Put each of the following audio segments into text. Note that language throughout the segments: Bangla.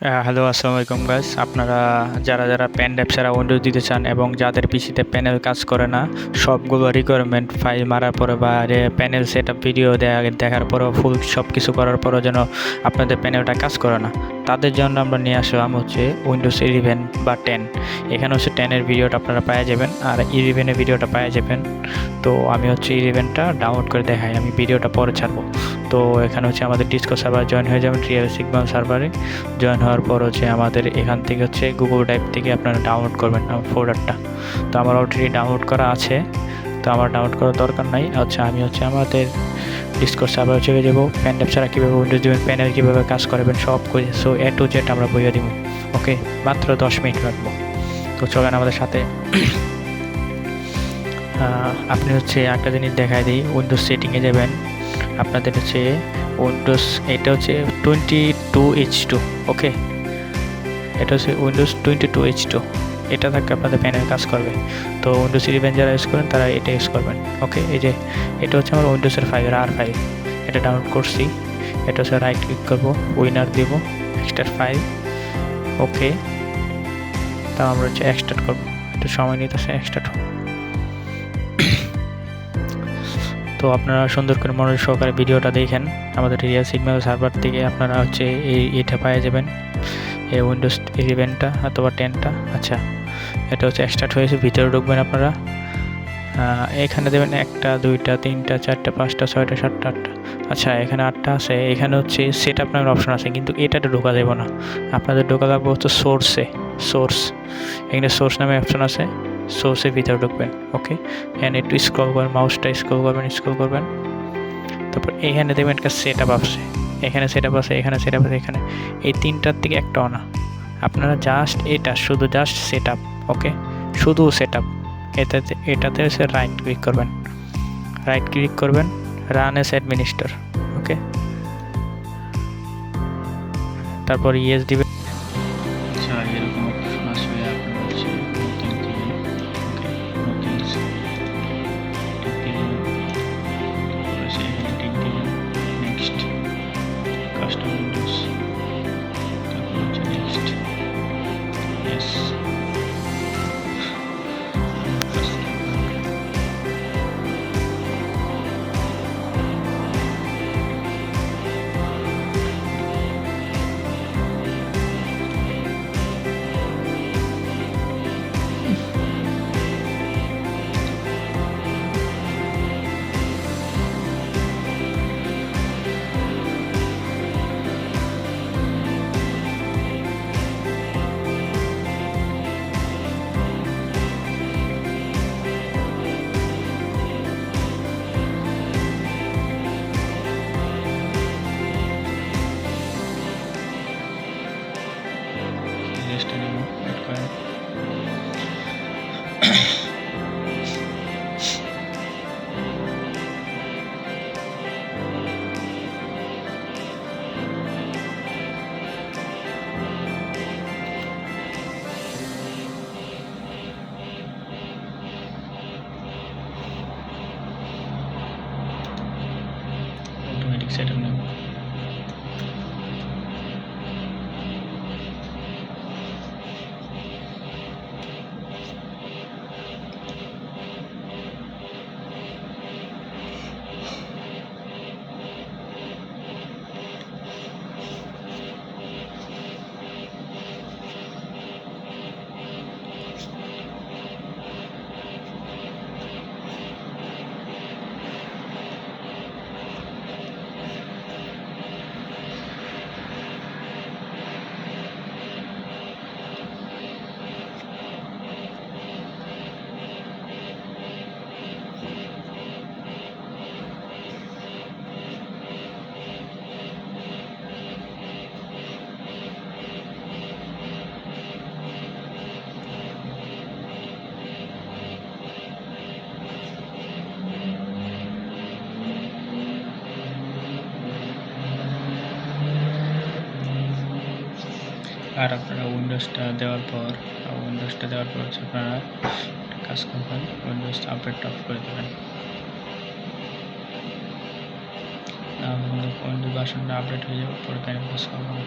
হ্যালো, আসসালামু আলাইকুম গাইস। আপনারা যারা প্যান ড্রাইভ ছাড়া উইন্ডোজ দিতে চান এবং যাদের পিসিতে প্যানেল কাজ করে না, সবগুলো রিকোয়ারমেন্ট ফাইল মারার পরে বা প্যানেল সেট আপ ভিডিও দেখার পরেও ফুল সব কিছু করার পরেও যেন আপনাদের প্যানেলটা কাজ করে না, তাদের জন্য আমরা নিয়ে আসলাম হচ্ছে উইন্ডোজ 11 বা 10। এখানে হচ্ছে 10-এর ভিডিওটা আপনারা পাওয়া যাবেন আর 11-এর ভিডিওটা পাওয়া যাবেন। তো আমি হচ্ছে 11টা ডাউনলোড করে দেখাই, আমি ভিডিওটা পরে ছাড়বো। তো এখানে হচ্ছে আমাদের ডিসকো সার্ভার জয়েন হয়ে যাবেন, রিয়েল সিগন্যাল সার্ভারে জয়েন হওয়ার পর হচ্ছে আমাদের এখান থেকে হচ্ছে গুগল ড্রাইভ থেকে আপনারা ডাউনলোড করবেন ফোল্ডারটা। তো আমার অলরেডি ডাউনলোড করা আছে, তো আমার ডাউনলোড করার দরকার নাই। আমি আমাদের ডিসকর্ড সার্ভারে চলে যাবো। প্যান ড্রাইভ ছাড়া কীভাবে উইন্ডোজ দেবেন, প্যানেল কীভাবে কাজ করবেন সব কিছু এ টু জেড আমরা বইয়ে দিব। ওকে, মাত্র 10 মিনিট লাগবো। তো চলেন আমাদের সাথে। আপনি হচ্ছে একটা জিনিস দেখাই দিই, উইন্ডোজ সেটিংয়ে যাবেন। আপনাদের হচ্ছে উইন্ডোজ, এটা হচ্ছে 22H2। ওকে, এটা হচ্ছে উইন্ডোজ 22H2। এটা থাকলে আপনাদের প্যানেল কাজ করবে। তো উইন্ডোজ 11 যারা ইউজ করেন তারা এটা ইউজ করবেন। ওকে, এই যে এটা হচ্ছে আমার উইন্ডোজের ফাইল, আর ফাইল। এটা ডাউনলোড করছি। এটা হচ্ছে রাইট ক্লিক করবো, উইনার দিব, এক্সট্রাক্ট ফাইল। ওকে, তা আমরা হচ্ছে এক্সট্রাক্ট করবো, একটু সময় নিতেছে এক্সট্রাক্ট। তো আপনারা সুন্দর করে মনোযোগ সহকারে ভিডিওটা দেখেন। আমাদের রিয়েল সিগন্যাল সার্ভার থেকে আপনারা হচ্ছে এটা পেয়ে যাবেন, এই উইন্ডোজ 11টা অথবা 10টা। আচ্ছা, এটা হচ্ছে এক্সট্রাক্ট হয়েছে, ভিতরে ঢুকবেন আপনারা। এখানে দেবেন 1টা 2টা 3টা 4টা 5টা 6টা 7টা 8টা। আচ্ছা, এখানে 8টা আছে। এখানে হচ্ছে সেট আপ নামের অপশন আছে, কিন্তু এটাতে ঢোকা যাবে না। আপনাদের ঢোকা লাগবে হচ্ছে সোর্স। এখানে সোর্স নামে অপশন আছে, সোর্সের ভিতরে ঢুকবেন। ওকে, এখানে একটু স্ক্রল করবেন, মাউসটা স্ক্রল করবেন। তারপর এখানে দেবেন একটা সেট আপ আছে, এখানে সেট আপ আছে, এখানে সেট আপ আছে, এখানে এই 3টার থেকে একটাও না। আপনারা জাস্ট এটা শুধু জাস্ট সেট আপ। ওকে, শুধু সেট আপ। এটাতে হচ্ছে রাইট ক্লিক করবেন, রান এস অ্যাডমিনিস্টর। ওকে, তারপর ইয়েস দিবেন। আচ্ছা, এরকম অপশন আসবে। আপনার হচ্ছে নতুন দিয়ে, ওকে, নতুন এখানে টিক দিবেন, নেক্সট কাস্টম উইন্ডোজ, তারপর হচ্ছে নেক্সট, ইয়েস। জিনিসটা নেব, অ্যাড করেন। অটোমেটিক সেট আপ নেব। আর আপনারা উইন্ডোজটা দেওয়ার পর হচ্ছে আপনারা কাজ করবেন, উইন্ডোজ আপডেট অফ করে দেবেন। উইন্ডোজ ভার্সনটা আপডেট হয়ে যাবে, পরে প্যানেল কাজ করবেন।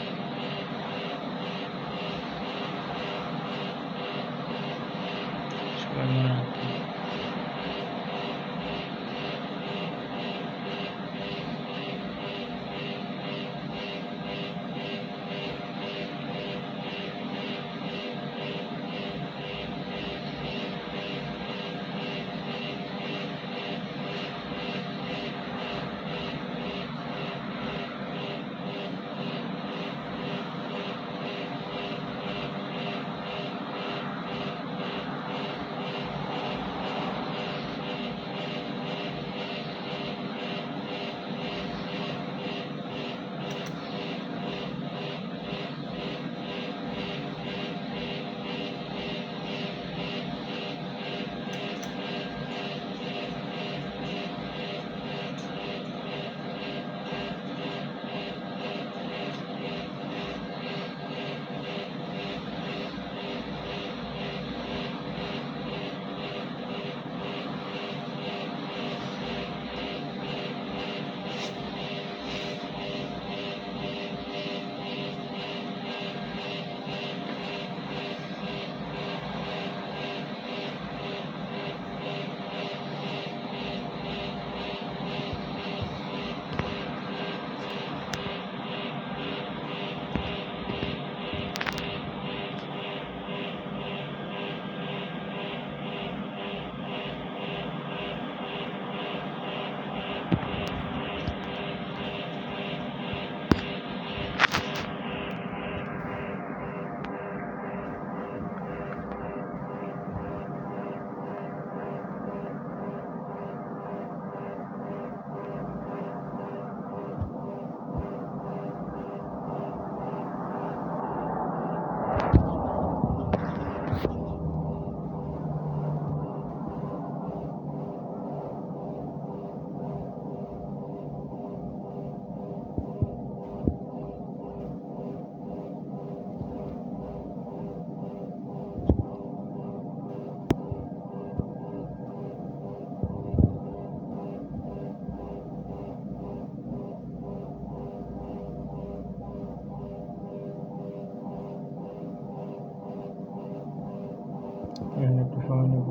সময় নেব।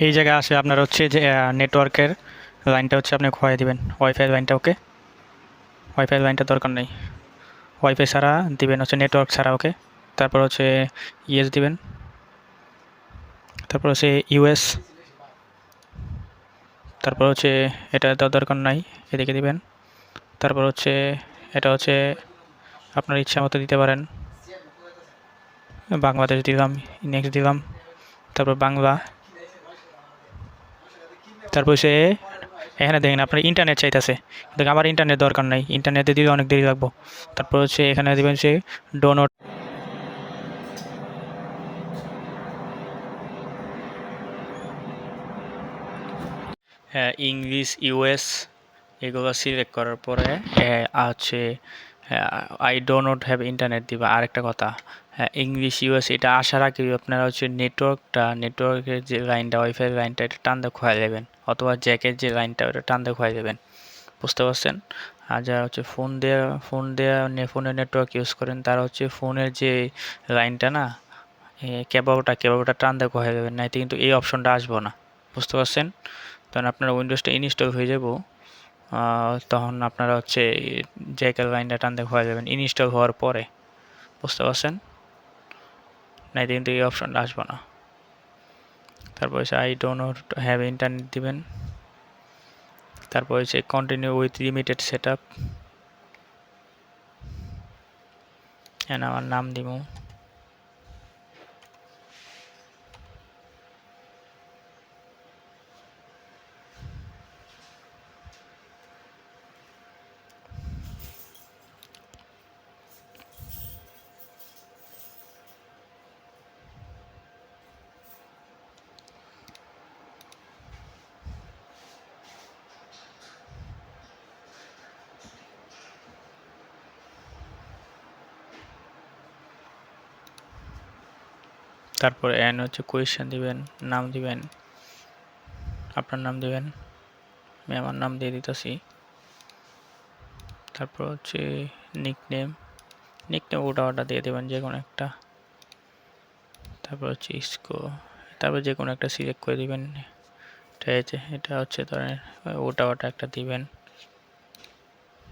এই জায়গায় আসে আপনার হচ্ছে যে নেটওয়ার্কের লাইনটা হচ্ছে আপনি খোয়াই দিবেন, ওয়াইফাই লাইনটা। ওকে, ওয়াইফাই লাইনটা দরকার নেই, ওয়াইফাই ছাড়া দিবেন হচ্ছে, নেটওয়ার্ক ছাড়া। ওকে, তারপর হচ্ছে ইএস দিবেন, তারপর হচ্ছে ইউএস, তারপর হচ্ছে এটা তো দরকার নাই, এদিকে দিবেন। তারপর হচ্ছে এটা হচ্ছে আপনার ইচ্ছা মতো দিতে পারেন, বাংলাদেশ দিলাম, নেক্সট দিলাম, তারপর বাংলা। তারপর সে এখানে দেখেন আপনার ইন্টারনেট চাইতেছে, দেখেন আমার ইন্টারনেট দরকার নাই, ইন্টারনেটে দিলে অনেক দেরি লাগবো। তারপর হচ্ছে এখানে দেবেন সে ডোনট, হ্যাঁ ইংলিশ ইউএস এগুলো সিলেক্ট করার পরে আছে I do not have internet দিবা। আরেকটা কথা, হ্যাঁ ইংলিশ ইউএস এটা আসার আগে আপনারা হচ্ছে নেটওয়ার্কের যে লাইনটা, ওয়াইফাই লাইনটা এটা টান দিয়ে খোয়া দেবেন, অথবা জ্যাকের যে লাইনটা ওটা টান দিয়ে খোয়া দেবেন। বুঝতে পারছেন? আর যারা হচ্ছে ফোনের নেটওয়ার্ক ইউজ করেন তারা হচ্ছে ফোনের যে লাইনটা না, কেবলটা টান দিয়ে খোয়া দেবেন, নাইতে কিন্তু এই অপশনটা আসবো না। বুঝতে পারছেন? তখন আপনার উইন্ডোজটা ইনস্টল হয়ে যাব, তখন আপনারা হচ্ছে জ্যাকের লাইনটা টান দিয়ে খোয়া যাবেন ইনস্টল হওয়ার পরে। বুঝতে পারছেন? নাইতে কিন্তু এই অপশনটা আসবো না। তারপর হচ্ছে আই ডোন্ট হ্যাভ ইন্টারনেট দিবেন। তারপর হচ্ছে continue with limited set up, আমার নাম দিব। তারপরে এন হচ্ছে কোয়েশ্চেন দিবেন, নাম দিবেন, আপনার নাম দিবেন, আমি আমার নাম দিয়ে দিতেছি। তারপর হচ্ছে নিকনেম ওটা দিয়ে দেবেন যে কোনো একটা। তারপর হচ্ছে তারপর যে কোনো একটা সিলেক্ট করে দিবেন। এটা হচ্ছে ধরেন ওটা একটা দিবেন,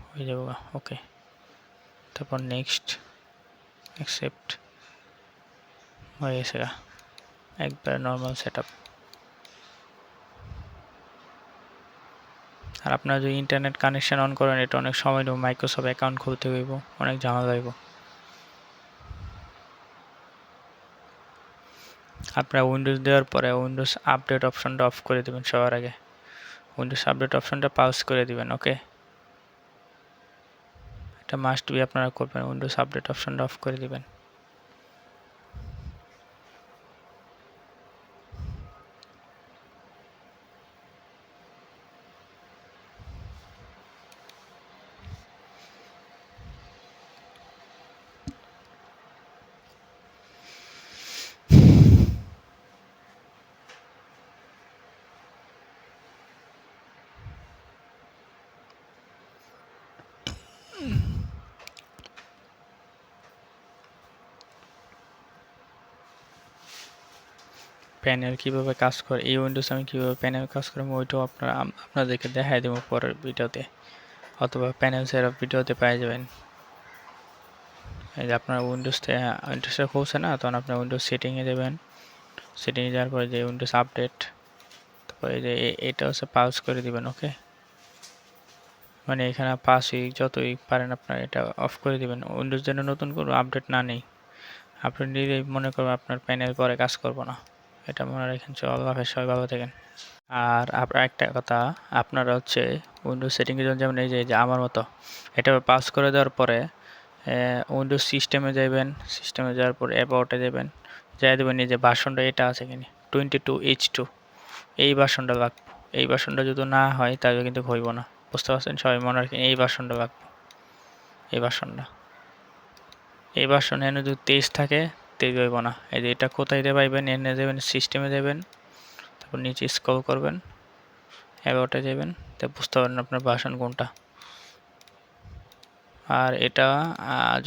হয়ে যাবো। ওকে, তারপর নেক্সট, অ্যাকসেপ্ট, হয়ে গেছে একবার নর্মাল সেট আপ। আর আপনারা যদি ইন্টারনেট কানেকশন অন করেন এটা অনেক সময় নেব, মাইক্রোসফট অ্যাকাউন্ট খুলতে হইব, অনেক ঝামেলা হইব। আপনারা উইন্ডোজ দেওয়ার পরে উইন্ডোজ আপডেট অপশনটা অফ করে দেবেন সবার আগে, উইন্ডোজ আপডেট অপশনটা পাউজ করে দিবেন। ওকে, এটা মাস্ট বি আপনারা করবেন, উইন্ডোজ আপডেট অপশনটা অফ করে দিবেন। প্যানেল কীভাবে কাজ করে, এই উইন্ডোজ আমি কীভাবে প্যানেল কাজ করে ওইটাও আপনাদেরকে দেখাই দেবো পরের ভিডিওতে, অথবা প্যানেল সেটআপ ভিডিওতে পেয়ে যাবেন। এই যে আপনার উইন্ডোজটা খুলছে না, তখন আপনার উইন্ডোজ সেটিংয়ে যাবেন, সেটিংয়ে যাওয়ার পরে যে উইন্ডোজ আপডেট, তারপরে যে এটা হচ্ছে পাউজ করে দিবেন। ওকে, মানে এখানে 5 উইক যত উইক পারেন আপনারা এটা অফ করে দিবেন। উইন্ডোজ যেন নতুন কোনো আপডেট না নেই। আপনি নিজেই মনে করবেন আপনার প্যানেল পরে কাজ করবো না। এটা মনে রাখেন। আল্লাহ হাফেজ, সবাই ভালো থাকেন। আর একটা কথা, আপনারা হচ্ছে উইন্ডোজ সেটিংয়ে যেমন এই যে আমার মতো এটা পাস করে দেওয়ার পরে উইন্ডোজ সিস্টেমে যাবেন। সিস্টেমে যাওয়ার পর অ্যাবাউটে যাবেন, যাই দেবেন এই যে ভার্সনটা এটা আছে কিনা 22H2, এই ভার্সনটা লাগবে। এই ভার্সনটা যদি না হয় তাহলে কিন্তু হইব না। বুঝতে পারছেন? সবাই মনে রাখেন এই ভার্সনটা লাগবে। এই ভার্সনটা এই ভার্সন এনে যদি 23 থাকে তেজ হইব না। এই যে এটা কোথায় দিয়ে পাইবেন? এনে যাবেন, সিস্টেমে যাবেন, তারপর নিচে স্ক্রল করবেন, অ্যাবাউটে যাবেন, তো বুঝতে পারবেন আপনার ভার্সন কোনটা। আর এটা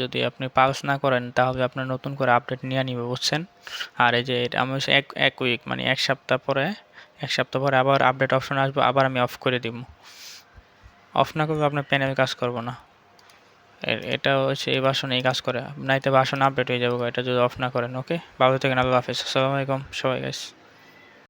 যদি আপনি পালস না করেন তাহলে আপনার নতুন করে আপডেট নিয়ে নিবে, বুঝছেন? আর এই যে এটা আমি এক উইক মানে এক সপ্তাহ পরে আবার আপডেট অপশন আসবে, আবার আমি অফ করে দিব। অফ না করলে আপনার প্যানেল কাজ করবো না। এটা হচ্ছে এই ভার্সনে কাজ করে, নাইতে ভার্সন আপডেট হয়ে যাবে এটা যদি অফ না করেন। ওকে, ভালো থাকেন, আল্লাহ হাফেজ, আসসালামু আলাইকুম সবাই গাইস।